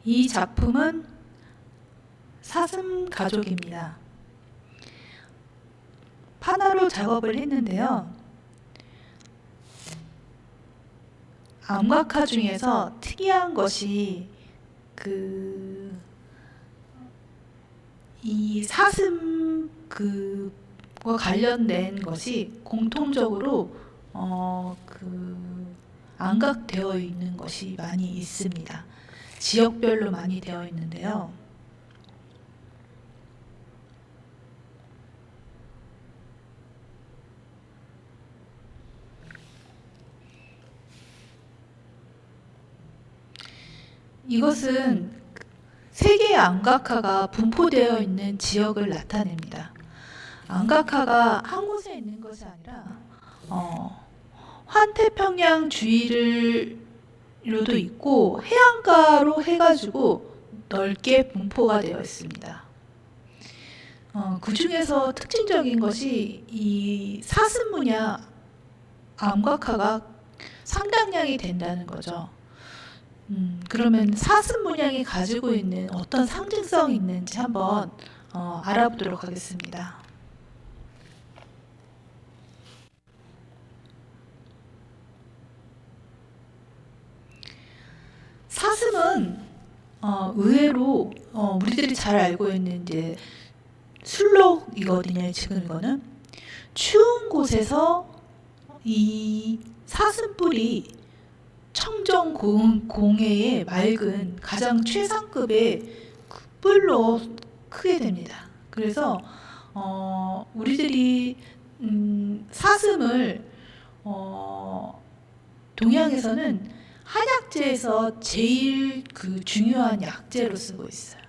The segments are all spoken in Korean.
이 작품은 사슴 가족입니다. 파나로 작업을 했는데요. 암각화 중에서 특이한 것이 이 사슴 그와 관련된 것이 공통적으로 암각되어 있는 것이 많이 있습니다. 지역별로 많이 되어 있는데요. 이것은 세 개의 암각화가 분포되어 있는 지역을 나타냅니다. 암각화가 한 곳에 있는 것이 아니라 환태평양 주위로도 있고 해안가로 해가지고 넓게 분포가 되어 있습니다. 그 중에서 특징적인 것이 이 사슴 문양 암각화가 상당량이 된다는 거죠. 그러면 사슴 문양이 가지고 있는 어떤 상징성이 있는지 한번 알아보도록 하겠습니다. 사슴은 의외로 우리들이 잘 알고 있는 이제 술록이거든요. 지금 이거는 추운 곳에서 이 사슴뿔이 청정 공해의 맑은 가장 최상급의 뿔로 크게 됩니다. 그래서 우리들이 사슴을 동양에서는 한약재에서 제일 중요한 약재로 쓰고 있어요.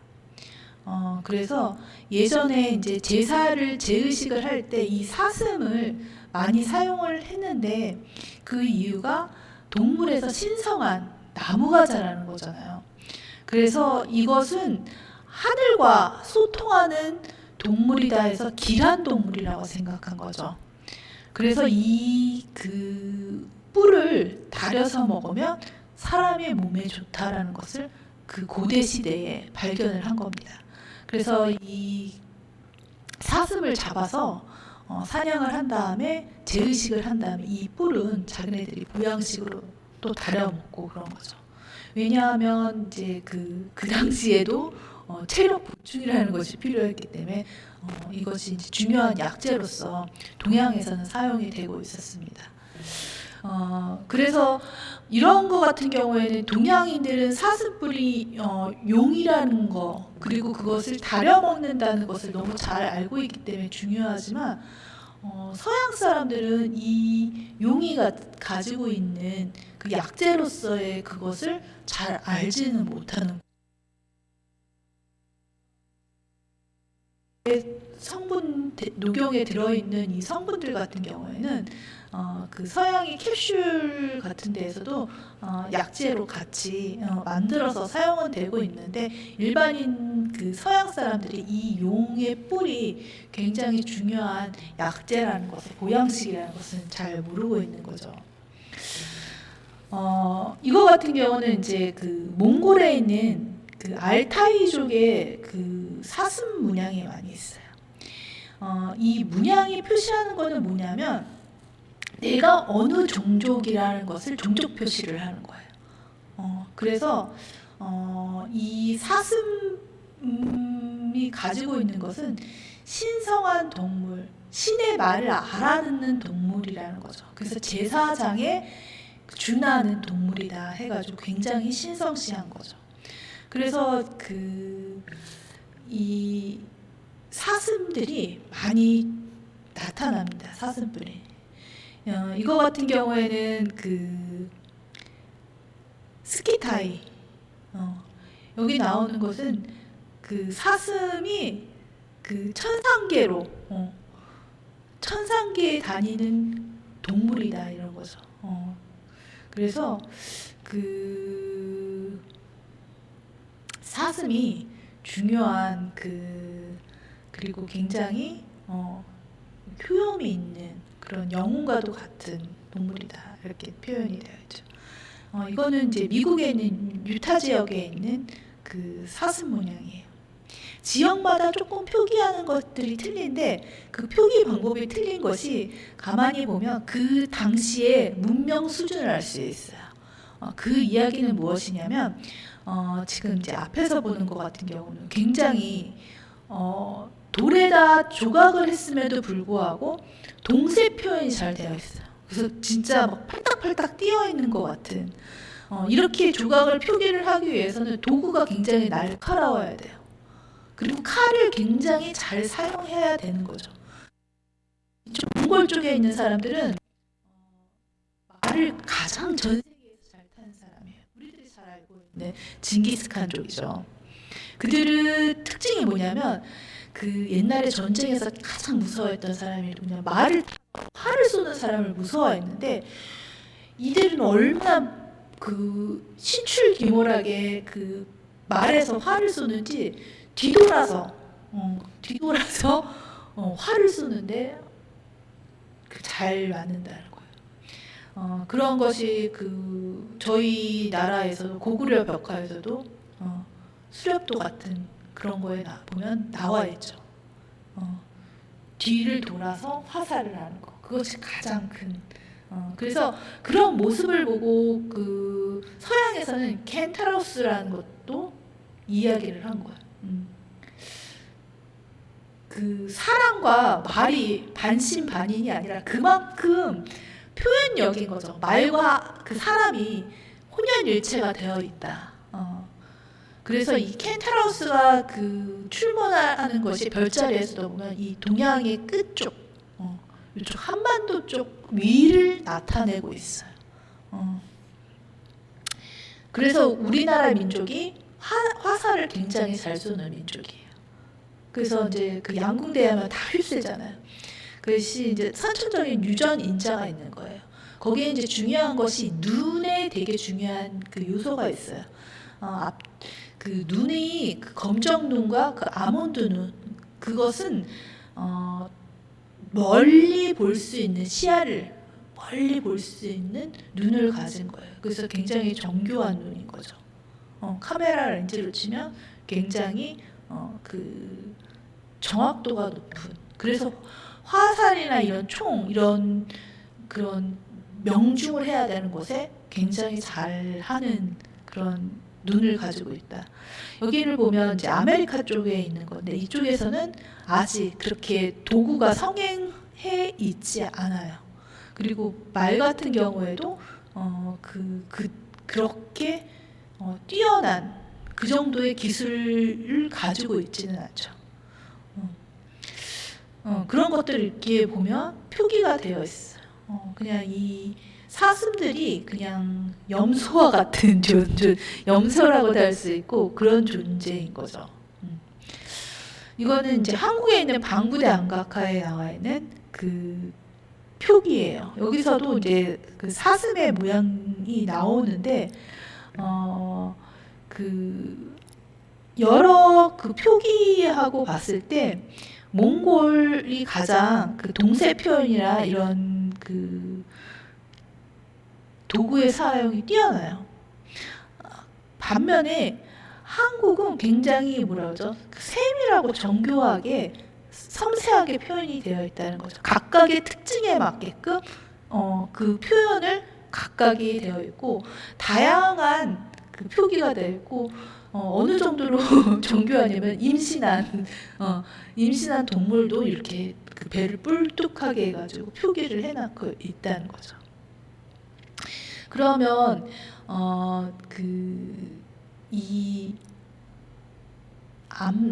그래서 예전에 이제 제의식을 할 때 이 사슴을 많이 사용을 했는데 그 이유가 동물에서 신성한 나무가 자라는 거잖아요. 그래서 이것은 하늘과 소통하는 동물이다 해서 기란동물이라고 생각한 거죠. 그래서 이 뿔을 다려서 먹으면 사람의 몸에 좋다라는 것을 그 고대 시대에 발견을 한 겁니다. 그래서 이 사슴을 잡아서 사냥을 한 다음에 제의식을 한 다음에 이 뿔은 자기네들이 보양식으로 또 다려 먹고 그런 거죠. 왜냐하면 이제 그 당시에도 체력 보충이라는 것이 필요했기 때문에 이것이 이제 중요한 약재로서 동양에서는 사용이 되고 있었습니다. 그래서 이런 거 같은 경우에는 동양인들은 사슴뿔이 용이라는 거 그리고 그것을 다려 먹는다는 것을 너무 잘 알고 있기 때문에 중요하지만 서양 사람들은 이 용이가 가지고 있는 그 약재로서의 그것을 잘 알지는 못하는 녹용에 들어있는 이 성분들 같은 경우에는 그 서양의 캡슐 같은 데에서도 약재로 같이 만들어서 사용은 되고 있는데 일반인 그 서양 사람들이 이 용의 뿔이 굉장히 중요한 약재라는 것을 보양식이라는 것은 잘 모르고 있는 거죠. 이거 같은 경우는 이제 그 몽골에 있는 그 알타이족의 그 사슴 문양이 많이 있어요. 이 문양이 표시하는 것은 뭐냐면 내가 어느 종족이라는 것을 종족 표시를 하는 거예요. 그래서 이 사슴이 가지고 있는 것은 신성한 동물, 신의 말을 알아듣는 동물이라는 거죠. 그래서 제사장에 준하는 동물이다 해가지고 굉장히 신성시한 거죠. 그래서 이 사슴들이 많이 나타납니다. 사슴뿔이. 이거 같은 경우에는 그 스키타이. 여기 나오는 것은 그 사슴이 그 천상계로 천상계에 다니는 동물이다 이런 거죠. 그래서 그 사슴이 중요한 그리고 굉장히 효용이 있는 그런 영웅과도 같은 동물이다 이렇게 표현이 되어 있죠. 이거는 이제 미국에 있는 유타 지역에 있는 그 사슴 문양이에요. 지역마다 조금 표기하는 것들이 틀린데 그 표기 방법이 틀린 것이 가만히 보면 그 당시의 문명 수준을 알 수 있어요. 그 이야기는 무엇이냐면 지금 이제 앞에서 보는 것 같은 경우는 굉장히 돌에다 조각을 했음에도 불구하고 동세 표현이 잘 되어 있어요. 그래서 진짜 막 팔딱팔딱 뛰어 있는 것 같은 이렇게 조각을 표기를 하기 위해서는 도구가 굉장히 날카로워야 돼요. 그리고 칼을 굉장히 잘 사용해야 되는 거죠. 이쪽 몽골 쪽에 있는 사람들은 말을 가장 전 세계에서 잘 타는 사람이에요. 우리들이 잘 알고 있는 징기스칸 쪽이죠. 그들의 특징이 뭐냐면 그 옛날에 전쟁에서 가장 무서워했던 사람이 누구냐, 활을 쏘는 사람을 무서워했는데 이들은 얼마나 그 신출귀몰하게 그 말에서 활을 쏘는지 뒤돌아서 활을 쏘는데 잘 맞는다는 거예요. 그런 것이 그 저희 나라에서 고구려 벽화에서도 수렵도 같은 그런 거에 보면 나와 있죠. 뒤를 돌아서 화살을 하는 거. 그것이 가장 큰. 그래서 그런 모습을 보고 그 서양에서는 켄타로스라는 것도 이야기를 한 거예요. 그 사람과 말이 반신반인이 아니라 그만큼 표현력인 거죠. 말과 그 사람이 혼연일체가 되어 있다. 그래서 이 켄타로스가 그 출몰하는 것이 별자리에서도 보면 이 동양의 끝쪽, 이쪽 한반도 쪽 위를 나타내고 있어요. 그래서 우리나라 민족이 화살을 굉장히 잘 쏘는 민족이에요. 그래서 이제 그 양궁대하면 다 휩쓸잖아요. 그래서 이제 선천적인 유전 인자가 있는 거예요. 거기에 이제 중요한 것이 눈에 되게 중요한 그 요소가 있어요. 그 눈이 그 검정 눈과 그 아몬드 눈, 그것은 멀리 볼 수 있는 시야를 멀리 볼 수 있는 눈을 가진 거예요. 그래서 굉장히 정교한 눈인 거죠. 카메라 렌즈로 치면 굉장히 그 정확도가 높은. 그래서 화살이나 이런 총 이런 그런 명중을 해야 되는 곳에 굉장히 잘 하는 그런 눈을 가지고 있다. 여기를 보면 이제 아메리카 쪽에 있는 건데 이쪽에서는 아직 그렇게 도구가 성행해 있지 않아요. 그리고 말 같은 경우에도 그렇게 뛰어난 그 정도의 기술을 가지고 있지는 않죠. 그런 것들을 이렇게 보면 표기가 되어 있어요. 그냥 이 사슴들이 그냥 염소와 같은 염소라고도 할 수 있고 그런 존재인 거죠. 이거는 이제 한국에 있는 방구대 안각화에 나와 있는 그 표기예요. 여기서도 이제 그 사슴의 모양이 나오는데 그 여러 그 표기하고 봤을 때 몽골이 가장 그 동세 표현이나 이런 그 도구의 사용이 뛰어나요. 반면에 한국은 굉장히 뭐라 그러죠? 세밀하고 정교하게 섬세하게 표현이 되어 있다는 거죠. 각각의 특징에 맞게끔 그 표현을 각각이 되어 있고 다양한 그 표기가 되어 있고 어느 정도로 정교하냐면 임신한 동물도 이렇게 그 배를 뿔뚝하게 해가지고 표기를 해놓고 있다는 거죠. 그러면 이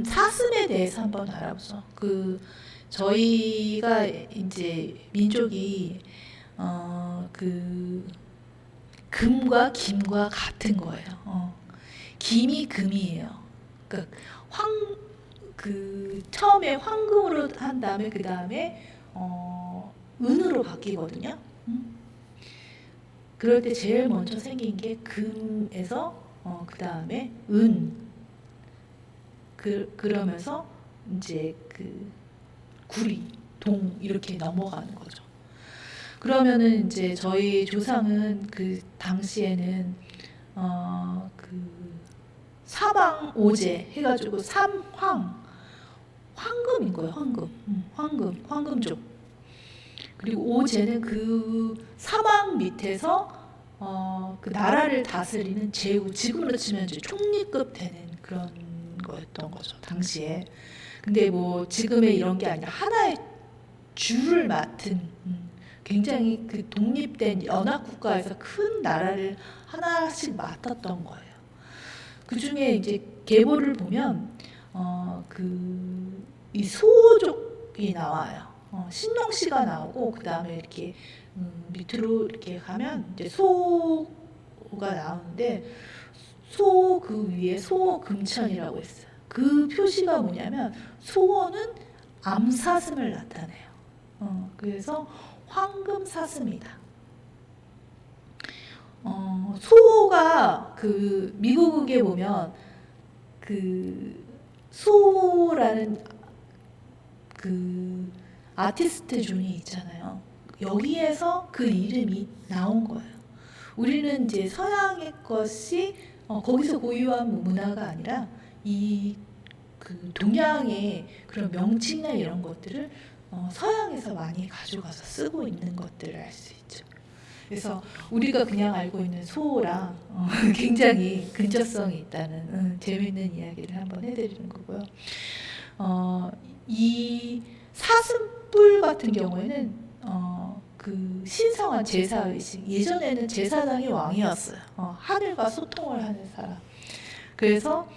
사슴에 대해서 한번 알아보죠. 저희가 이제 민족이 그 금과 김과 같은 거예요. 김이 금이에요. 그러니까 처음에 황금으로 한 다음에 그 다음에 은으로 바뀌거든요. 그럴 때 제일 먼저 생긴 게 금에서 그 다음에 은. 그러면서 이제 그 구리, 동 이렇게 넘어가는 거죠. 그러면은 이제 저희 조상은 그 당시에는 그 사방오제 해가지고 황금인 거예요. 황금족. 그리고 오제는 그 사막 밑에서 그 나라를 다스리는 제후, 지금으로 치면 이제 총리급 되는 그런 거였던 거죠, 당시에. 근데 뭐 지금의 이런 게 아니라 하나의 주를 맡은, 굉장히 그 독립된 연합국가에서 큰 나라를 하나씩 맡았던 거예요. 그 중에 이제 계보를 보면 이 소족이 나와요. 신농씨가 나오고, 그 다음에 이렇게 밑으로 이렇게 가면 이제 소가 나오는데, 소 그 위에 소금천이라고 했어요. 그 표시가 뭐냐면 소원은 암사슴을 나타내요. 그래서 황금사슴이다. 소가 그 미국에 보면 그 소라는 그 아티스트 존이 있잖아요. 여기에서 그 이름이 나온 거예요. 우리는 이제 서양의 것이 거기서 고유한 문화가 아니라 이 그 동양의 그런 명칭이나 이런 것들을 서양에서 많이 가져가서 쓰고 있는 것들을 알 수 있죠. 그래서 우리가 그냥 알고 있는 소랑 굉장히 근접성이 있다는 재미있는 이야기를 한번 해드리는 거고요. 이 사슴뿔 같은 경우에는 그 신성한 제사의식, 예전에는 제사장이 왕이었어요. 하늘과 소통을 하는 사람. 그래서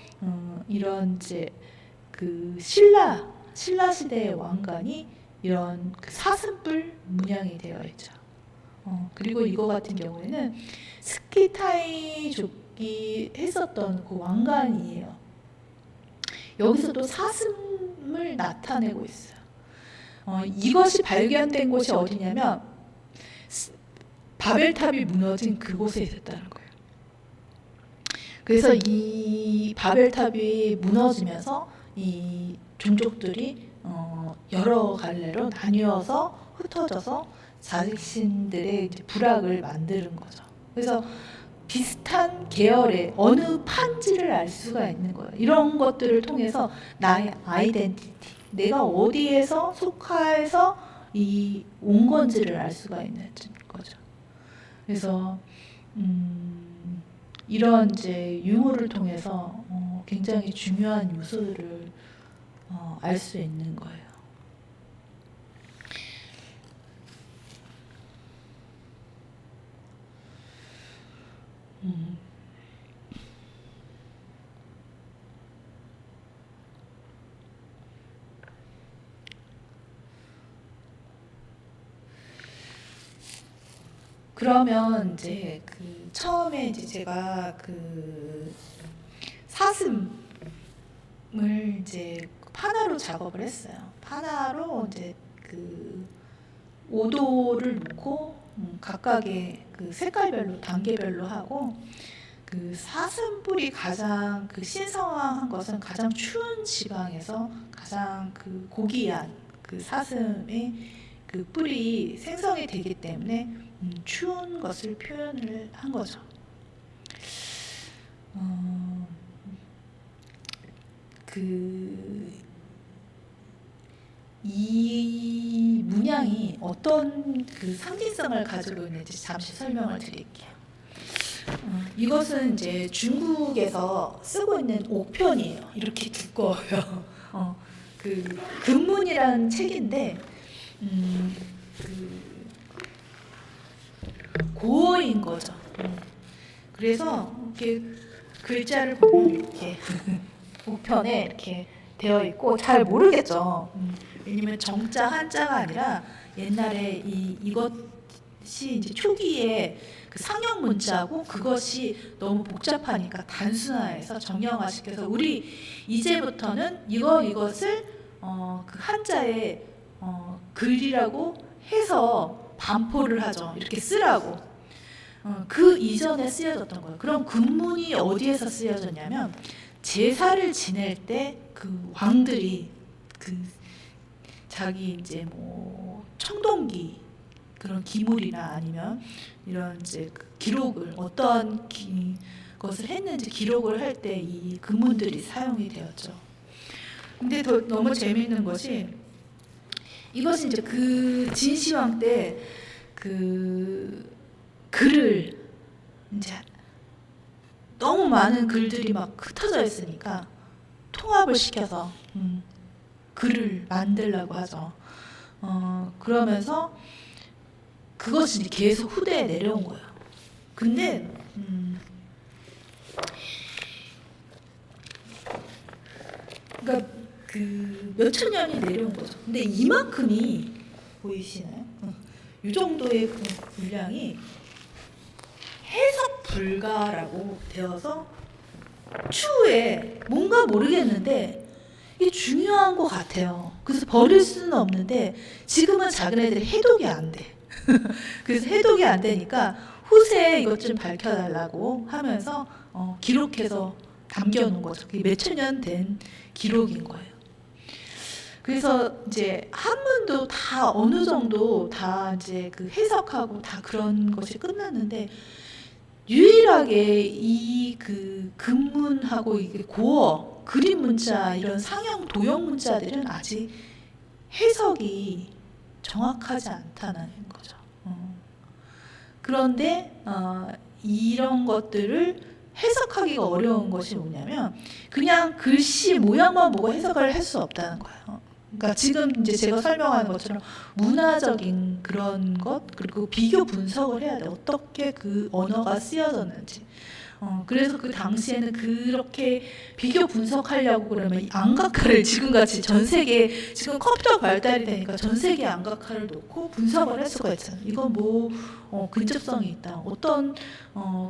이런 이제 그 신라 시대의 왕관이 이런 그 사슴뿔 문양이 되어 있죠. 그리고 이거 같은 경우에는 스키타이족이 했었던 그 왕관이에요. 여기서도 사슴을 나타내고 있어요. 이것이 발견된 곳이 어디냐면 바벨탑이 무너진 그곳에 있었다는 거예요. 그래서 이 바벨탑이 무너지면서 이 종족들이 여러 갈래로 나뉘어서 흩어져서 자신들의 이제 부락을 만드는 거죠. 그래서 비슷한 계열의 어느 판지를 알 수가 있는 거예요. 이런 것들을 통해서 나의 아이덴티티, 내가 어디에서 속해서 온 건지를 알 수가 있는 거죠. 그래서 이런 이제 유물을 통해서 굉장히 중요한 요소들을 알 수 있는 거예요. 그러면 이제 그 처음에 이제 제가 그 사슴을 이제 파나로 작업을 했어요. 파나로 이제 그 5도를 놓고 각각의 그 색깔별로 단계별로 하고, 그 사슴뿔이 가장 그 신성한 것은 가장 추운 지방에서 가장 그 고귀한 그 사슴의 그 뿔이 생성이 되기 때문에 추운 것을 표현을 한 거죠. 이 문양이 어떤 그 상징성을 가지고 있는지 잠시 설명을 드릴게요. 이것은 이제 중국에서 쓰고 있는 옥편이에요. 이렇게 두꺼워요. 그 금문이라는 책인데 그 고어인 거죠. 그래서 이렇게 글자를 보면 이렇게 우편에 이렇게 되어 있고 잘 모르겠죠. 왜냐면 정자 한자가 아니라 옛날에 이것이 이제 초기에 그 상형 문자고, 그것이 너무 복잡하니까 단순화해서 정형화시켜서 우리 이제부터는 이것을 그 한자에 글이라고 해서 반포를 하죠. 이렇게 쓰라고. 그 이전에 쓰여졌던 거예요. 그럼 금문이 어디에서 쓰여졌냐면 제사를 지낼 때 그 왕들이 그 자기 이제 뭐 청동기 그런 기물이나 아니면 이런 이제 그 기록을 어떠한 것을 했는지 기록을 할 때 이 금문들이 사용이 되었죠. 근데 더 너무 재미있는 것이 이것이 이제 그 진시황 때 그 글을 이제 너무 많은 글들이 막 흩어져 있으니까 통합을 시켜서 글을 만들려고 하죠. 그러면서 그것이 이제 계속 후대에 내려온 거예요. 근데 그러니까 그 몇천 년이 내려온 거죠. 근데 이만큼이 보이시나요? 이 정도의 그 분량이 해석 불가라고 되어서 추후에 뭔가 모르겠는데 이게 중요한 것 같아요. 그래서 버릴 수는 없는데 지금은 작은 애들이 해독이 안 돼. 그래서 해독이 안 되니까 후세에 이것 좀 밝혀달라고 하면서 기록해서 남겨놓은 거죠. 그게 몇천 년 된 기록인 거예요. 그래서 이제 한문도 다 어느 정도 다 이제 그 해석하고 다 그런 것이 끝났는데 유일하게 이 그 금문하고 이게 고어, 그림 문자 이런 상형 도형 문자들은 아직 해석이 정확하지 않다는 거죠. 그런데 이런 것들을 해석하기가 어려운 것이 뭐냐면 그냥 글씨 모양만 보고 해석을 할 수 없다는 거예요. 그러니까 지금 이제 제가 설명하는 것처럼 문화적인 그런 것 그리고 비교 분석을 해야 돼. 어떻게 그 언어가 쓰여졌는지. 그래서 그 당시에는 그렇게 비교 분석하려고 그러면 이 안각화를 지금같이 전 세계 지금 컴퓨터 발달이 되니까 전 세계 안각화를 놓고 분석을 할 수가 있잖아요. 이건 뭐 근접성이 있다. 어떤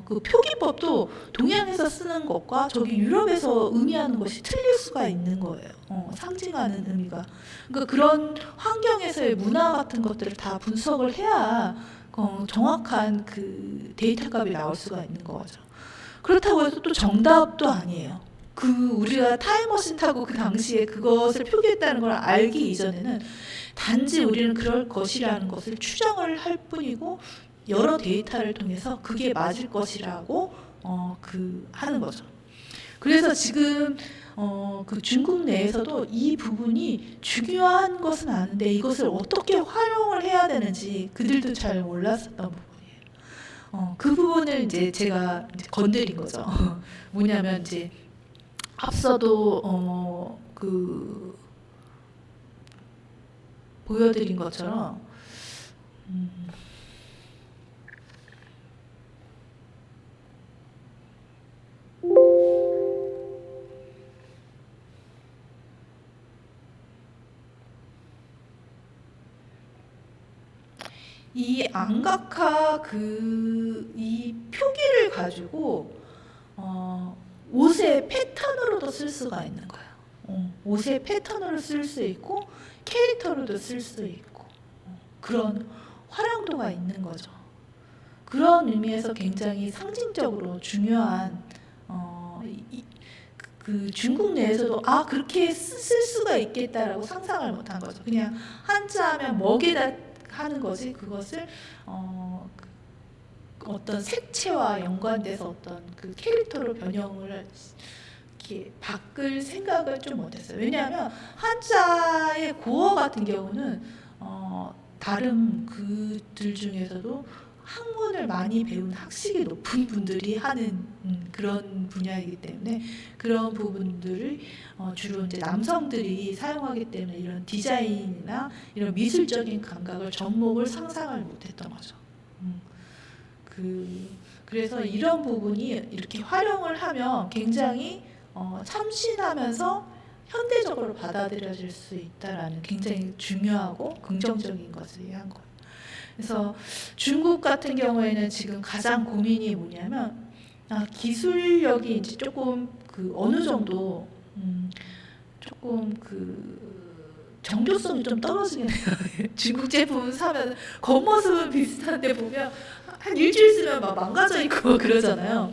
그 표기법도 동양에서 쓰는 것과 저기 유럽에서 의미하는 것이 틀릴 수가 있는 거예요. 상징하는 의미가. 그러니까 그런 환경에서의 문화 같은 것들을 다 분석을 해야 정확한 그 데이터 값이 나올 수가 있는 거죠. 그렇다고 해서 또 정답도 아니에요. 그 우리가 타임머신 타고 그 당시에 그것을 표기했다는 걸 알기 이전에는 단지 우리는 그럴 것이라는 것을 추정을 할 뿐이고 여러 데이터를 통해서 그게 맞을 것이라고 그 하는 거죠. 그래서 지금 그 중국 내에서도 이 부분이 중요한 것은 아는데 이것을 어떻게 활용을 해야 되는지 그들도 잘 몰랐었던 부분이에요. 그 부분을 이제 제가 이제 건드린 거죠. 뭐냐면 이제 앞서도 그 보여드린 것처럼 이 안각화 이 표기를 가지고 옷의 패턴으로도 쓸 수가 있는 거예요. 옷의 패턴으로 쓸 수 있고 캐릭터로도 쓸 수 있고 그런 활용도가 있는 거죠. 그런 의미에서 굉장히 상징적으로 중요한 그 중국 내에서도 그렇게 쓸 수가 있겠다라고 상상을 못한 거죠. 그냥 한자하면 먹에다 하는 거지 그것을 어떤 색채와 연관돼서 어떤 그 캐릭터로 변형을 이렇게 바꿀 생각을 좀 못했어요. 왜냐하면 한자의 고어 같은 경우는 다른 그들 중에서도 학문을 많이 배운 학식이 높은 분들이 하는 그런 분야이기 때문에 그런 부분들을 주로 이제 남성들이 사용하기 때문에 이런 디자인이나 이런 미술적인 감각을 접목을 상상을 못했던 거죠. 그래서 이런 부분이 이렇게 활용을 하면 굉장히 참신하면서 현대적으로 받아들여질 수 있다라는 굉장히 중요하고 긍정적인 것을 한 거예요. 그래서 중국 같은 경우에는 지금 가장 고민이 뭐냐면 기술력이 이제 조금 그 어느 정도 조금 그 정교성이 좀 떨어지긴 해요. 중국 제품 사면 겉모습은 비슷한데 보면 한 일주일 쓰면 막 망가져 있고 그러잖아요.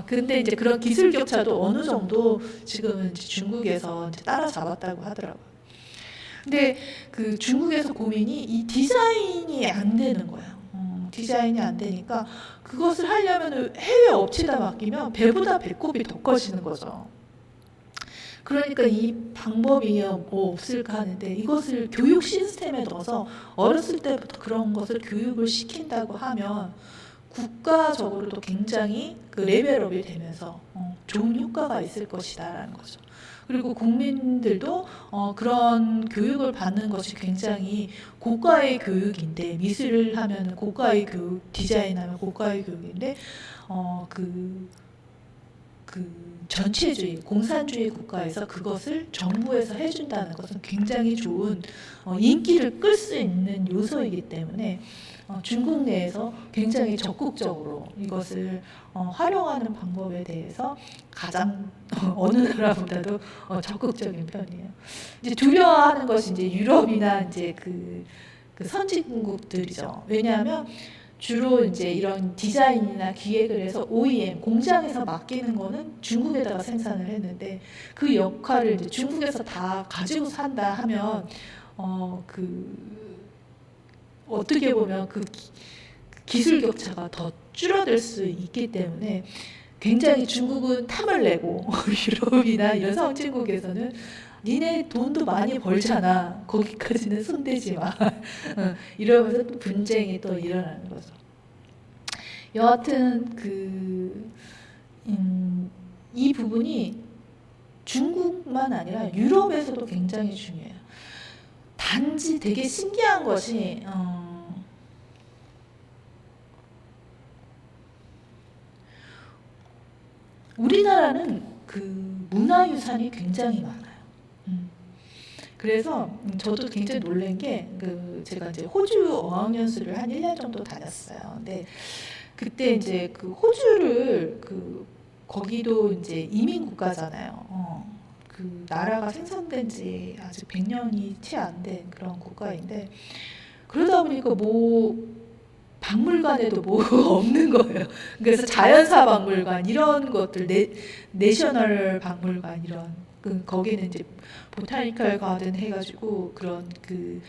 근데 이제 그런 기술 격차도 어느 정도 지금은 이제 중국에서 이제 따라잡았다고 하더라고요. 근데 그 중국에서 고민이 이 디자인이 안 되는 거예요. 디자인이 안 되니까 그것을 하려면 해외 업체에다 맡기면 배보다 배꼽이 더 커지는 거죠. 그러니까 이 방법이 뭐 없을까 하는데 이것을 교육 시스템에 넣어서 어렸을 때부터 그런 것을 교육을 시킨다고 하면 국가적으로도 굉장히 그 레벨업이 되면서 좋은 효과가 있을 것이다라는 거죠. 그리고 국민들도 그런 교육을 받는 것이 굉장히 고가의 교육인데, 미술을 하면 고가의 교육, 디자인하면 고가의 교육인데 전체주의, 공산주의 국가에서 그것을 정부에서 해준다는 것은 굉장히 좋은 인기를 끌 수 있는 요소이기 때문에 중국 내에서 굉장히 적극적으로 이것을 활용하는 방법에 대해서 가장 어느 나라보다도 적극적인 편이에요. 이제 두려워하는 것이 이제 유럽이나 이제 그 선진국들이죠. 왜냐하면 주로 이제 이런 디자인이나 기획을 해서 OEM 공장에서 맡기는 거는 중국에다가 생산을 했는데, 그 역할을 이제 중국에서 다 가지고 산다 하면 어떻게 보면 그 기술 격차가 더 줄어들 수 있기 때문에 굉장히 중국은 탐을 내고 유럽이나 이런 선진국에서는 니네 돈도 많이 벌잖아, 거기까지는 손대지 마 이러면서 또 분쟁이 또 일어나는 거죠. 여하튼 이 부분이 중국만 아니라 유럽에서도 굉장히 중요해요. 단지 되게 신기한 것이 우리나라는 그 문화유산이 굉장히 많아요. 그래서 저도 굉장히 놀란 게 제가 이제 호주 어학연수를 한 1년 정도 다녔어요. 근데 그때 이제 그 호주를 거기도 이제 이민 국가잖아요. 그 나라가 생성된 지 아직 100년이 채 안 된 그런 국가인데, 그러다 보니까 뭐 박물관에도 뭐가 없는 거예요. 그래서 자연사 박물관 이런 것들, 내셔널 박물관 이런 거기는 이제 보타니컬 가든 해가지고 그런 그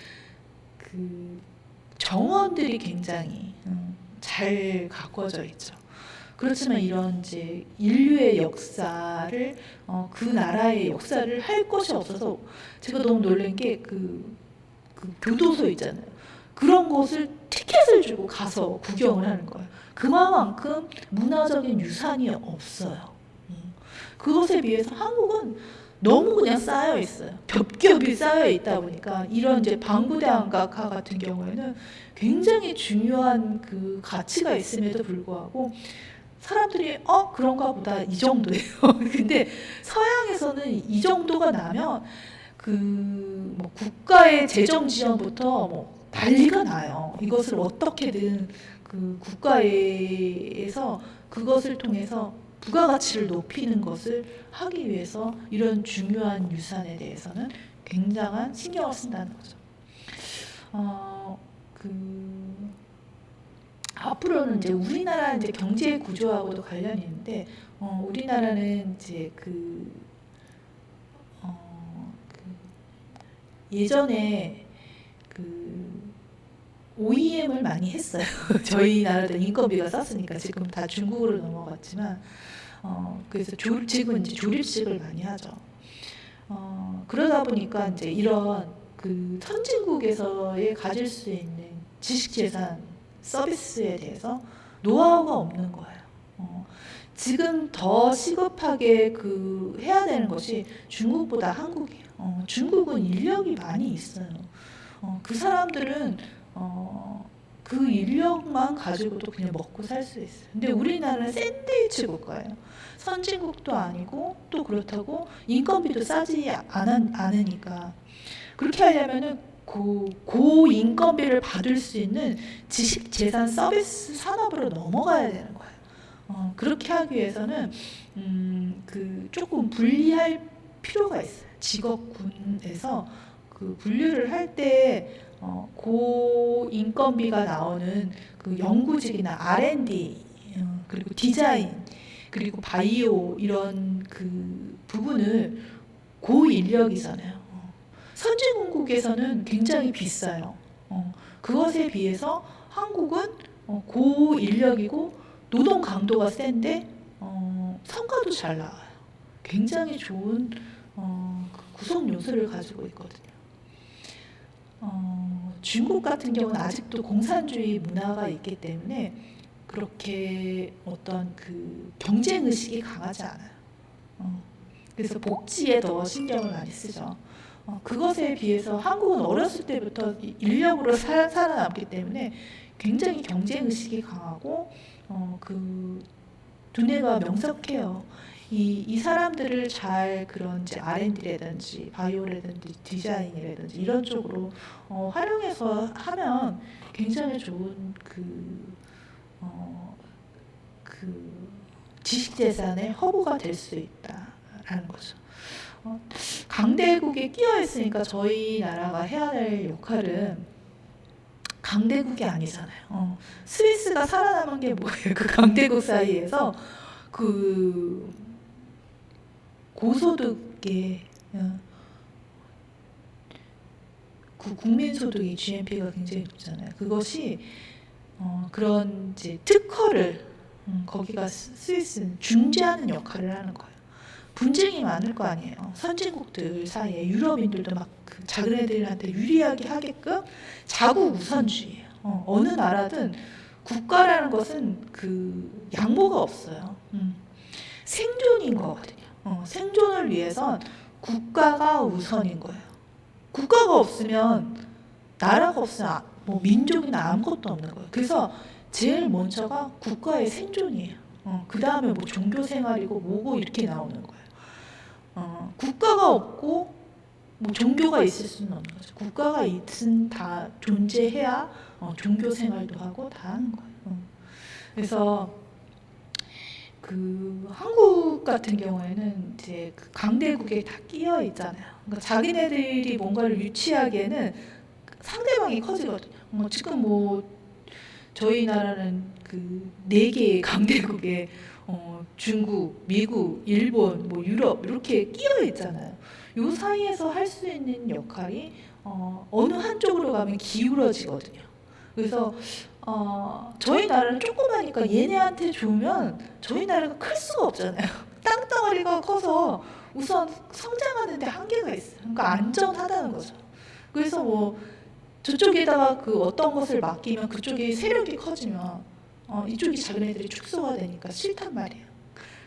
정원들이 굉장히 잘 가꿔져 있죠. 그렇지만 이런 이제 인류의 역사를 그 나라의 역사를 할 것이 없어서 제가 너무 놀란 게 그 교도소 있잖아요. 그런 곳을 티켓을 주고 가서 구경을 하는 거예요. 그만큼 문화적인 유산이 없어요. 그것에 비해서 한국은 너무 그냥 쌓여 있어요. 겹겹이 쌓여 있다 보니까 이런 이제 방구대왕가 같은 경우에는 굉장히 중요한 그 가치가 있음에도 불구하고 사람들이 그런가 보다 이 정도예요. 근데 서양에서는 이 정도가 나면 뭐 국가의 재정 지원부터 뭐 난리가 나요. 이것을 어떻게든 그 국가에서 그것을 통해서 부가가치를 높이는 것을 하기 위해서 이런 중요한 유산에 대해서는 굉장한 신경을 쓴다는 거죠. 앞으로는 이제 우리나라 이제 경제 구조하고도 관련이 있는데, 우리나라는 이제 예전에 OEM을 많이 했어요. 저희 나라도 인건비가 쌌으니까 지금 다 중국으로 넘어갔지만, 그래서 지금 이제 조립식을 많이 하죠. 그러다 보니까 이제 이런 선진국에서의 가질 수 있는 지식재산 서비스에 대해서 노하우가 없는 거예요. 지금 더 시급하게 해야 되는 것이 중국보다 한국이에요. 중국은 인력이 많이 있어요. 그 사람들은 그 인력만 가지고도 그냥 먹고 살 수 있어요. 근데 우리나라는 샌드위치 국가예요. 선진국도 아니고 또 그렇다고 인건비도 싸지 않으니까, 그렇게 하려면은 고인건비를 받을 수 있는 지식재산 서비스 산업으로 넘어가야 되는 거예요. 그렇게 하기 위해서는 조금 분리할 필요가 있어요. 직업군에서 분류를 할 때 고인건비가 나오는 연구직이나 R&D, 그리고 디자인, 그리고 바이오 이런 부분을 고인력이잖아요. 선진국에서는 굉장히 비싸요. 그것에 비해서 한국은 고인력이고 노동 강도가 센데 성과도 잘 나와요. 굉장히 좋은 그 구성 요소를 가지고 있거든요. 중국 같은 경우는 아직도 공산주의 문화가 있기 때문에 그렇게 어떤 그 경쟁 의식이 강하지 않아요. 그래서 복지에 더 신경을 많이 쓰죠. 그것에 비해서 한국은 어렸을 때부터 인력으로 살아남기 때문에 굉장히 경쟁 의식이 강하고 그 두뇌가 명석해요. 이 사람들을 잘 그런 이제 R&D라든지 바이오라든지 디자인이라든지 이런 쪽으로 활용해서 하면 굉장히 좋은 그 지식 재산의 허브가 될 수 있다라는 거죠. 강대국에 끼어 있으니까 저희 나라가 해야 될 역할은 강대국이 아니잖아요. 스위스가 살아남은 게 뭐예요? 그 강대국 사이에서 그 고소득의 그 국민소득이 GNP가 굉장히 높잖아요. 그것이 그런 이제 특허를 거기가 스위스는 중재하는 역할을 하는 거예요. 분쟁이 많을 거 아니에요. 선진국들 사이에 유럽인들도 막 그 작은 애들한테 유리하게 하게끔 자국 우선주의예요. 어느 나라든 국가라는 것은 그 양보가 없어요. 생존인 거거든요. 생존을 위해선 국가가 우선인 거예요. 국가가 없으면 나라가 없으면 뭐 민족이나 아무것도 없는 거예요. 그래서 제일 먼저가 국가의 생존이에요. 그 다음에 뭐 종교 생활이고 뭐고 이렇게 나오는 거예요. 국가가 없고 뭐 종교가 있을 수는 없는 거죠. 국가가 있은 다 존재해야 종교 생활도 하고 다 하는 거예요. 그래서 그 한국 같은 경우에는 이제 그 강대국에 다 끼어 있잖아요. 그러니까 자기네들이 뭔가를 유치하기에는 상대방이 커지거든요. 지금 뭐 저희 나라는 그 4개의 강대국에 중국, 미국, 일본, 뭐 유럽 이렇게 끼어 있잖아요. 요 사이에서 할 수 있는 역할이 어느 한쪽으로 가면 기울어지거든요. 그래서 저희 나라는 조그마니까 얘네한테 주면 저희 나라가 클 수가 없잖아요. 땅덩어리가 커서 우선 성장하는데 한계가 있어요. 그러니까 안전하다는 거죠. 그래서 뭐 저쪽에다가 그 어떤 것을 맡기면 그쪽이 세력이 커지면 이쪽이 작은 애들이 축소가 되니까 싫단 말이에요.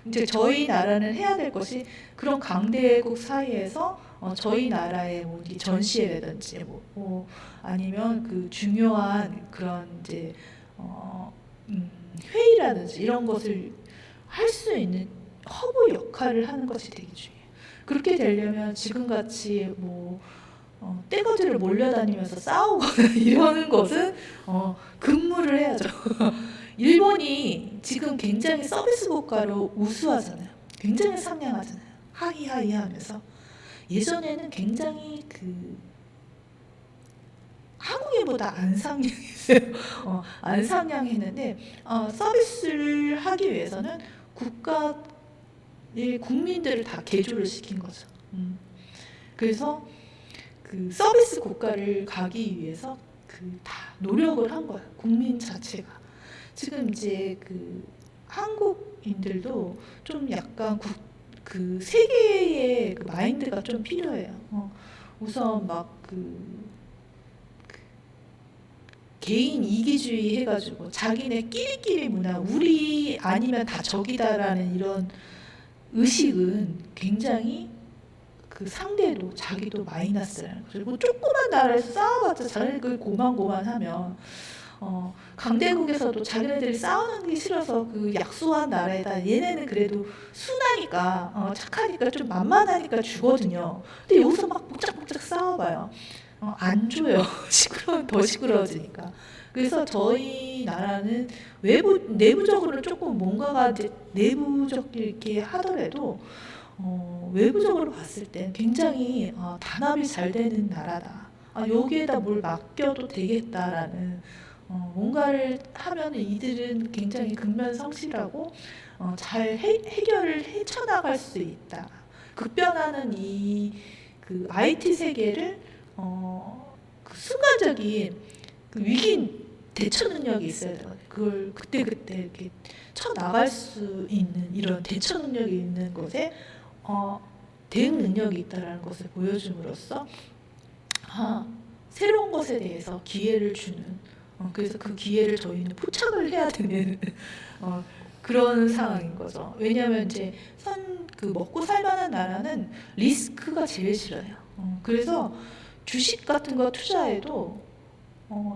이제 저희 나라는 해야 될 것이 그런 강대국 사이에서 저희 나라의 뭐 전시회라든지 뭐 아니면 그 중요한 그런 이제 회의라든지 이런 것을 할 수 있는 허브 역할을 하는 것이 되게 중요해요. 그렇게 되려면 지금같이 뭐 떼거지를 몰려다니면서 싸우거나 이러는 것은 근무를 해야죠. 일본이 지금 굉장히 서비스 국가로 우수하잖아요. 굉장히 상냥하잖아요. 하이하이 하면서. 예전에는 굉장히 그 한국인보다 안 상냥했어요. 안 상냥했는데 서비스를 하기 위해서는 국가의 국민들을 다 개조를 시킨 거죠. 그래서 그 서비스 국가를 가기 위해서 그 다 노력을 한 거예요. 국민 자체가. 지금 이제 그 한국인들도 좀 약간 그 세계의 그 마인드가 좀 필요해요. 우선 막 개인 이기주의 해가지고 자기네 끼리끼리 문화, 우리 아니면 다 적이다라는 이런 의식은 굉장히 그 상대도 자기도 마이너스라는 거죠. 뭐 조그만 나라에서 싸워봤자 자기들 고만고만하면 강대국에서도 자기네들이 싸우는 게 싫어서 그 약소한 나라에다 얘네는 그래도 순하니까 착하니까 좀 만만하니까 주거든요. 근데 여기서 막 복작복작 싸워봐요. 안 줘요. 시끄러우면 더 시끄러워지니까. 그래서 저희 나라는 내부적으로 조금 뭔가가 이제 내부적 이렇게 하더라도 외부적으로 봤을 땐 굉장히 단합이 잘 되는 나라다. 여기에다 뭘 맡겨도 되겠다라는 뭔가를 하면 이들은 굉장히 근면성실하고 잘 해결을 헤쳐나갈 수 있다. 급변하는 그 IT 세계를 그 순간적인 그 위기 대처 능력이 있어야 돼요. 그걸 그때그때 이렇게 쳐 나갈 수 있는 이런 대처 능력이 있는 것에 대응 능력이 있다라는 것을 보여줌으로써 새로운 것에 대해서 기회를 주는 그래서 그 기회를 저희는 포착을 해야 되는 그런 상황인 거죠. 왜냐하면 이제 그 먹고 살만한 나라는 리스크가 제일 싫어요. 그래서 주식 같은 거 투자해도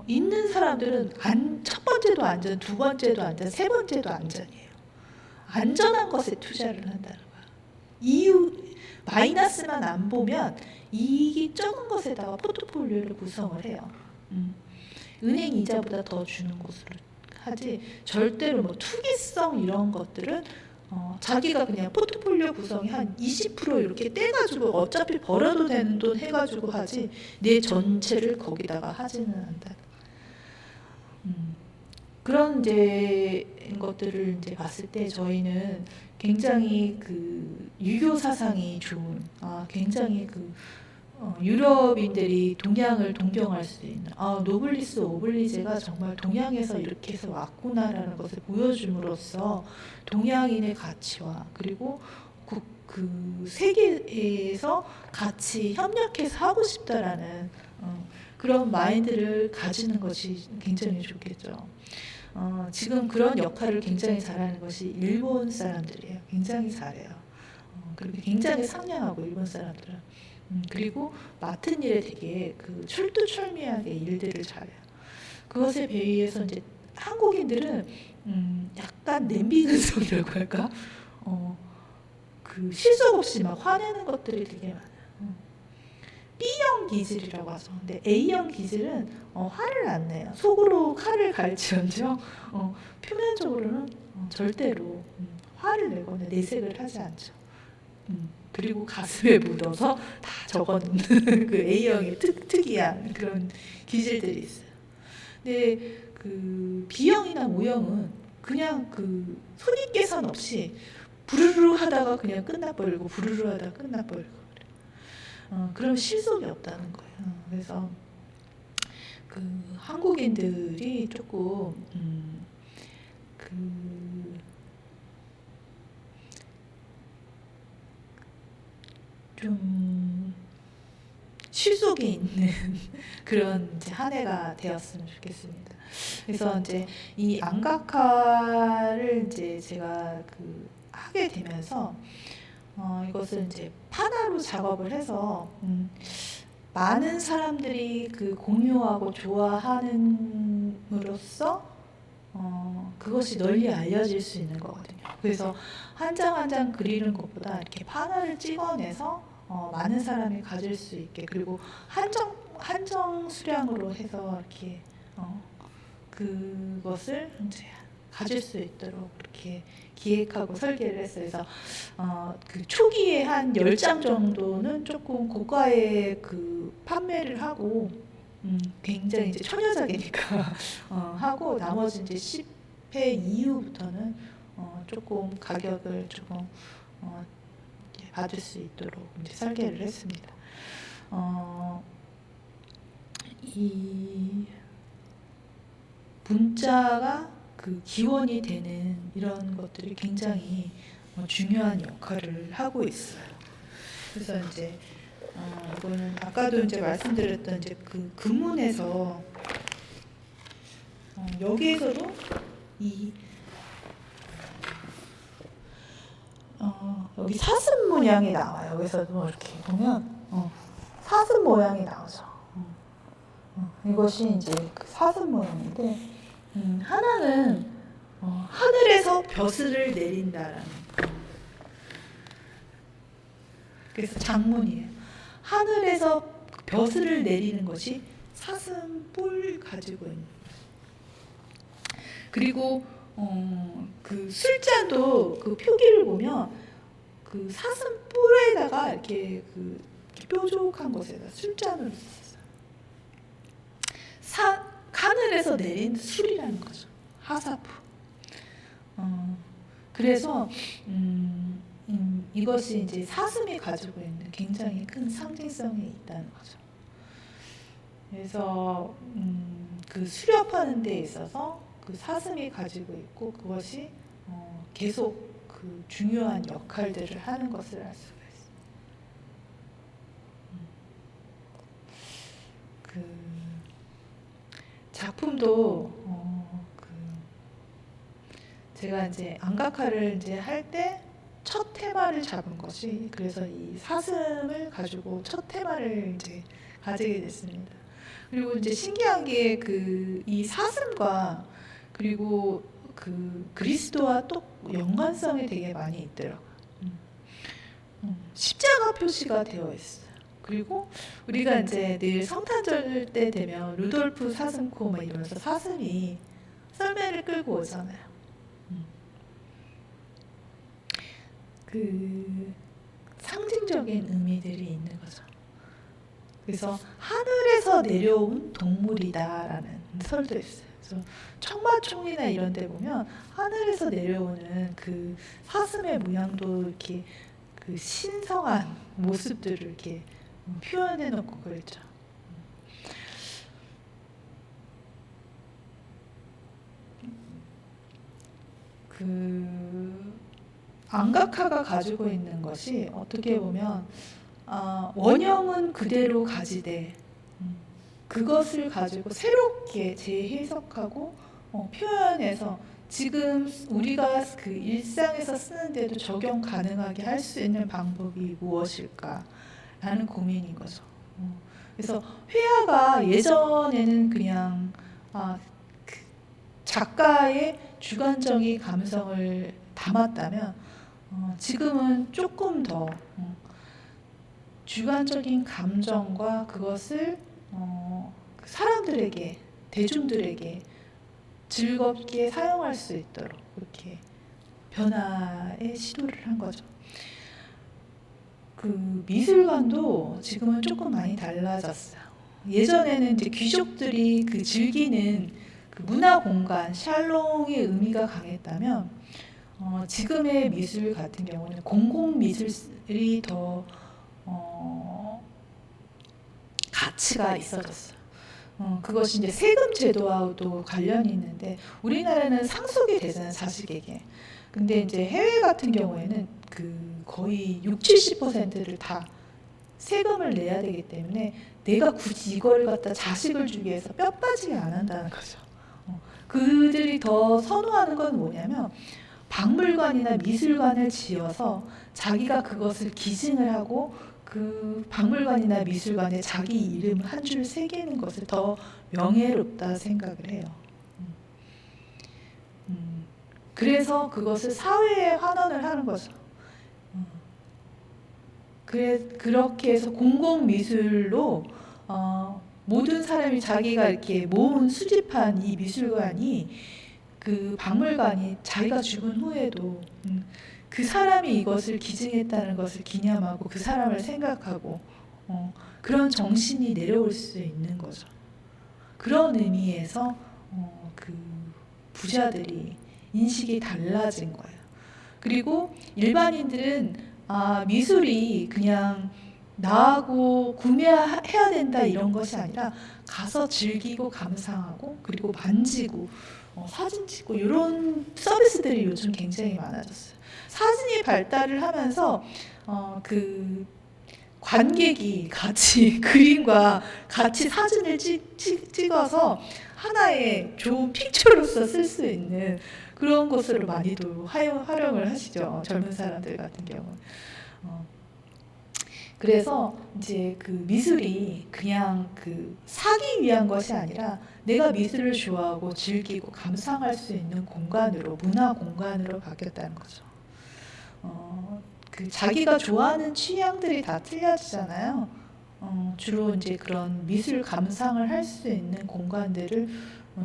있는 사람들은 첫 번째도 안전, 두 번째도 안전, 세 번째도 안전이에요. 안전한 것에 투자를 한다는 거야. 이유 마이너스만 안 보면 이익이 적은 것에다가 포트폴리오를 구성을 해요. 은행 이자보다 더 주는 것으로 하지 절대로 뭐 투기성 이런 것들은 자기가 그냥 포트폴리오 구성이 한 20% 이렇게 떼가지고 어차피 벌어도 되는 돈 해가지고 하지 내 전체를 거기다가 하지는 않다. 그런 이제 것들을 이제 봤을 때 저희는 굉장히 그 유교 사상이 좋은 굉장히 그 유럽인들이 동양을 동경할 수 있는 노블리스 오블리제가 정말 동양에서 이렇게 해서 왔구나라는 것을 보여줌으로써 동양인의 가치와 그리고 그 세계에서 같이 협력해서 하고 싶다라는 그런 마인드를 가지는 것이 굉장히 좋겠죠. 지금 그런 역할을 굉장히 잘하는 것이 일본 사람들이에요. 굉장히 잘해요. 그리고 굉장히 상냥하고 일본 사람들은 그리고 맡은 일에 되게 그 철두철미하게 일들을 잘해요. 그것에 비해서 이제 한국인들은 약간 냄비 근성이라고 할까? 그 실속 없이 막 화내는 것들이 되게 많아요. B형 기질이라고 하죠. 근데 A형 기질은 화를 안 내요. 속으로 칼을 갈지언정 표면적으로는 절대로 화를 내거나 내색을 하지 않죠. 그리고 가슴에 묻어서 다 적어놓는 그 A형의 특이한 그런 기질들이 있어요. 근데 그 B형이나 O형은 그냥 그 손익 계산 없이 부르르 하다가 그냥 끝나버리고 부르르 하다가 끝나버리고 그럼 실속이 없다는 거예요. 그래서 그 한국인들이 조금 좀 실속이 있는 그런 이제 한 해가 되었으면 좋겠습니다. 그래서 이제 이 안각화를 이제 제가 그 하게 되면서 이것을 이제 판화로 작업을 해서 많은 사람들이 그 공유하고 좋아하는으로써 그것이 널리 알려질 수 있는 거거든요. 그래서 한 장 한 장 그리는 것보다 이렇게 판화를 찍어내서 많은 사람이 가질 수 있게 그리고 한정 수량으로 해서 이렇게 그것을 이제 가질 수 있도록 그렇게 기획하고 설계를 했어요. 그래서 그 초기에 한 10장 정도는 조금 고가의 그 판매를 하고 굉장히 이제 처녀작이니까 하고 나머지 이제 10회 이후부터는 조금 가격을 조금 받을 수 있도록 이제 설계를 했습니다. 이 문자가 그 기원이 되는 이런 것들이 굉장히 중요한 역할을 하고 있어요. 그래서 이제 이거는 아까도 이제 말씀드렸던 이제 그 금문에서 여기에서도 이 여기 사슴 모양이 나와요. 여기서도 이렇게 보면 사슴 모양이 나오죠. 이것이 이제 그 사슴 모양인데 하나는 하늘에서 벼슬을 내린다라는 그래서 장문이에요. 하늘에서 벼슬을 내리는 것이 사슴 뿔 가지고 있는 그리고 그 술자도 그 표기를 보면 그 사슴 뿔에다가 이렇게 그 뾰족한 것에다 술자를 썼어요. 하늘에서 내린 술이라는 거죠. 하사부. 그래서 이것이 이제 사슴이 가지고 있는 굉장히 큰 상징성이 있다는 거죠. 그래서 그 수렵하는 데 있어서 그 사슴이 가지고 있고 그것이 계속 그 중요한 역할들을 하는 것을 알 수가 있어요. 그 작품도 그 제가 이제 안각화를 이제 할 때 첫 테마를 잡은 것이 그래서 이 사슴을 가지고 첫 테마를 이제 가지게 됐습니다. 그리고 이제 신기한 게 그 이 사슴과 그리고 그 그리스도와 또 연관성이 되게 많이 있더라고요. 십자가 표시가 되어 있어요. 그리고 우리가 이제 늘 성탄절 때 되면 루돌프 사슴코 막 이러면서 사슴이 썰매를 끌고 오잖아요. 그 상징적인 의미들이 있는 거죠. 그래서 하늘에서 내려온 동물이다라는 설도 있어요. 그래서 청마총이나 이런 데 보면 하늘에서 내려오는 그 사슴의 모양도 이렇게 그 신성한 모습들을 이렇게 표현해 놓고 그랬죠. 그 안각화가 가지고 있는 것이 어떻게 보면 원형은 그대로 가지되 그것을 가지고 새롭게 재해석하고 표현해서 지금 우리가 그 일상에서 쓰는데도 적용 가능하게 할 수 있는 방법이 무엇일까라는 고민인 거죠. 그래서 회화가 예전에는 그냥 그 작가의 주관적인 감성을 담았다면 지금은 조금 더 주관적인 감정과 그것을 사람들에게, 대중들에게 즐겁게 사용할 수 있도록 그렇게 변화의 시도를 한 거죠. 그 미술관도 지금은 조금 많이 달라졌어요. 예전에는 이제 귀족들이 그 즐기는 그 문화 공간, 샬롱의 의미가 강했다면 지금의 미술 같은 경우는 공공 미술이 더 가치가 있어졌어요. 그것이 이제 세금 제도와도 관련이 있는데 우리나라는 상속이 되잖아요, 자식에게. 근데 이제 해외 같은 경우에는 그 거의 60~70%를 다 세금을 내야 되기 때문에 내가 굳이 이걸 갖다 자식을 주기 위해서 뼈 빠지게 안 한다는 거죠. 그들이 더 선호하는 건 뭐냐면 박물관이나 미술관을 지어서 자기가 그것을 기증을 하고 그 박물관이나 미술관에 자기 이름 한 줄 새기는 것을 더 명예롭다 생각을 해요. 그래서 그것을 사회에 환원을 하는 거죠. 그렇게 해서 공공미술로 모든 사람이 자기가 이렇게 모은 수집한 이 미술관이 그 박물관이 자기가 죽은 후에도 그 사람이 이것을 기증했다는 것을 기념하고 그 사람을 생각하고 그런 정신이 내려올 수 있는 거죠. 그런 의미에서 그 부자들이 인식이 달라진 거예요. 그리고 일반인들은 미술이 그냥 나하고 구매해야 된다 이런 것이 아니라 가서 즐기고 감상하고 그리고 만지고 사진 찍고 이런 서비스들이 요즘 굉장히 많아졌어요. 사진이 발달을 하면서 그 관객이 같이 그림과 같이 사진을 찍어서 하나의 좋은 픽처로서 쓸 수 있는 그런 것으로 많이도 활용을 하시죠. 젊은 사람들 같은 경우. 그래서 이제 그 미술이 그냥 그 사기 위한 것이 아니라 내가 미술을 좋아하고 즐기고 감상할 수 있는 공간으로 문화 공간으로 바뀌었다는 거죠. 그 자기가 좋아하는 취향들이 다 틀려지잖아요. 주로 이제 그런 미술 감상을 할 수 있는 공간들을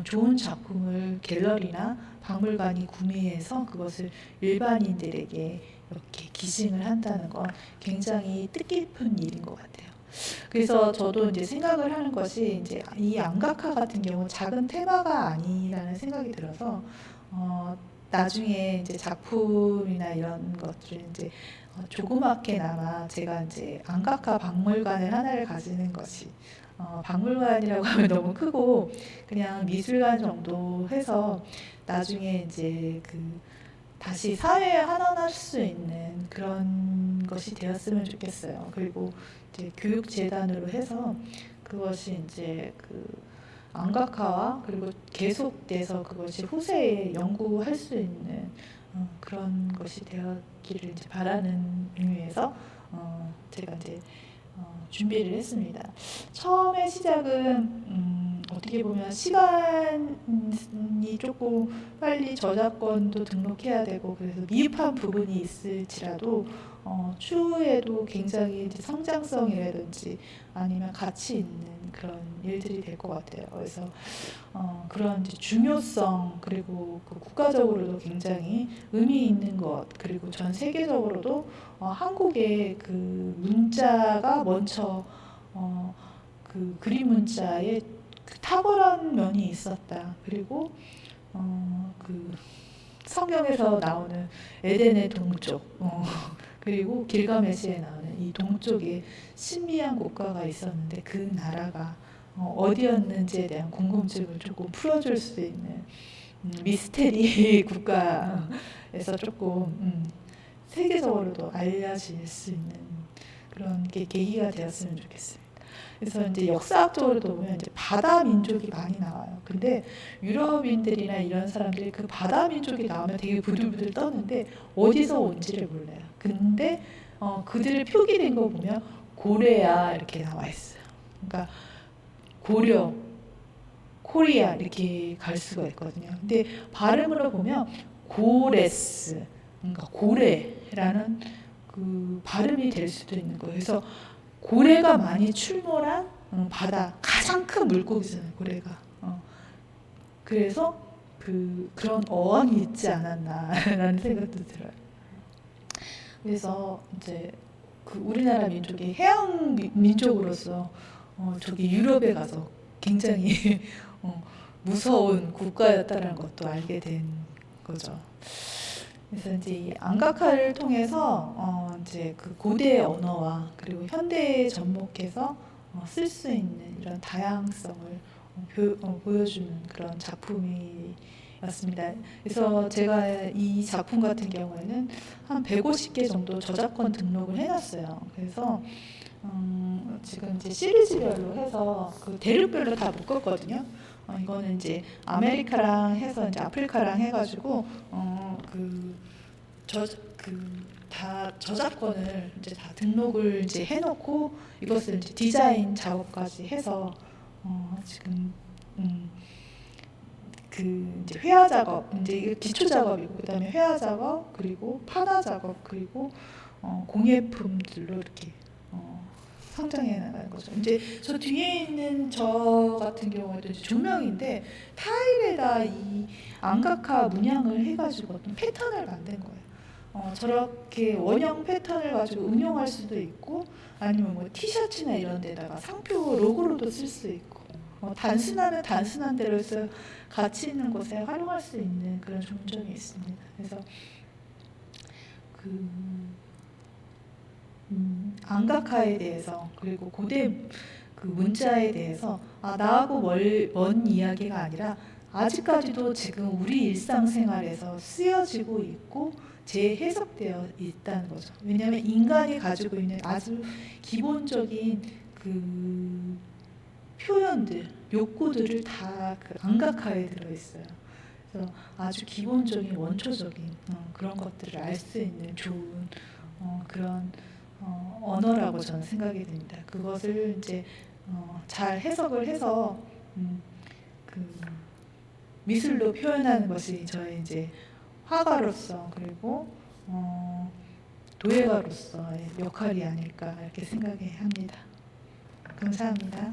좋은 작품을 갤러리나 박물관이 구매해서 그것을 일반인들에게 이렇게 기증을 한다는 건 굉장히 뜻깊은 일인 것 같아요. 그래서 저도 이제 생각을 하는 것이 이제 이 안각화 같은 경우 작은 테마가 아니라는 생각이 들어서 나중에 이제 작품이나 이런 것들을 이제 조그맣게나마 제가 이제 안각화 박물관을 하나를 가지는 것이 박물관이라고 하면 너무 크고 그냥 미술관 정도 해서 나중에 이제 다시 사회에 환원할 수 있는 그런 것이 되었으면 좋겠어요. 그리고 이제 교육재단으로 해서 그것이 이제 안각화와 그리고 계속돼서 그것이 후세에 연구할 수 있는 그런 것이 되었기를 이제 바라는 의미에서 제가 이제 준비를 했습니다. 처음에 시작은 어떻게 보면 시간이 조금 빨리 저작권도 등록해야 되고 그래서 미흡한 부분이 있을지라도 추후에도 굉장히 이제 성장성이라든지 아니면 가치 있는 그런 일들이 될 것 같아요. 그래서 그런 이제 중요성 그리고 국가적으로도 굉장히 의미 있는 것 그리고 전 세계적으로도 한국의 문자가 먼저 그림 문자에 탁월한 면이 있었다. 그리고 성경에서 나오는 에덴의 동쪽 그리고 길가메시에 나오는 이 동쪽에 신비한 국가가 있었는데 그 나라가 어디였는지에 대한 궁금증을 조금 풀어줄 수 있는 미스테리 국가에서 조금 세계적으로도 알려질 수 있는 그런 게 계기가 되었으면 좋겠습니다. 그래서 이제 역사학적으로도 보면 이제 바다 민족이 많이 나와요. 근데 유럽인들이나 이런 사람들이 그 바다 민족이 나오면 되게 부들부들 떠는데 어디서 온지를 몰라요. 근데 그들의 표기된 거 보면 고래야 이렇게 나와 있어요. 그러니까 고려, 코리아 이렇게 갈 수가 있거든요. 근데 발음으로 보면 고레스, 그러니까 고래라는 발음이 될 수도 있는 거예요. 그래서 고래가 많이 출몰한 바다 가장 큰 물고기잖아요. 고래가. 그래서 그런 어원이 있지 않았나라는 생각도 들어요. 그래서 이제 우리나라 민족이 해양 민족으로서 저기 유럽에 가서 굉장히 무서운 국가였다는 것도 알게 된 거죠. 그래서 이제 이 안각화를 통해서 이제 고대 언어와 그리고 현대에 접목해서 쓸 수 있는 이런 다양성을 보여주는 그런 작품이었습니다. 그래서 제가 이 작품 같은 경우에는 한 150개 정도 저작권 등록을 해놨어요. 그래서 지금 이제 시리즈별로 해서 대륙별로 다 묶었거든요. 이거는 이제 아메리카랑 해서 이제 아프리카랑 해가지고 다 저작권을 이제 다 등록을 이제 해놓고 이것을 이제 디자인 작업까지 해서 지금 이제 회화 작업 이제 이게 기초 작업이고 그다음에 회화 작업 그리고 판화 작업 그리고 공예품들로 이렇게 성장해 나가는 거죠. 이제 저 뒤에 있는 저 같은 경우에도 조명인데 타일에다 이 안각화 문양을 해가지고 어떤 패턴을 만든 거예요. 저렇게 원형 패턴을 가지고 응용할 수도 있고 아니면 뭐 티셔츠나 이런 데다가 상표 로고로도 쓸 수 있고 단순하면 단순한 대로 해서 가치 있는 곳에 활용할 수 있는 그런 종점이 있습니다. 그래서 안각화에 대해서 그리고 고대 문자에 대해서 나하고 먼 이야기가 아니라 아직까지도 지금 우리 일상생활에서 쓰여지고 있고 재해석되어 있다는 거죠. 왜냐하면 인간이 가지고 있는 아주 기본적인 표현들, 욕구들을 다 안각화에 들어있어요. 그래서 아주 기본적인 원초적인 그런 것들을 알 수 있는 좋은 그런 언어라고 저는 생각이 듭니다. 그것을 이제 잘 해석을 해서 미술로 표현하는 것이 저의 이제 화가로서 그리고 도예가로서의 역할이 아닐까 이렇게 생각합니다. 감사합니다.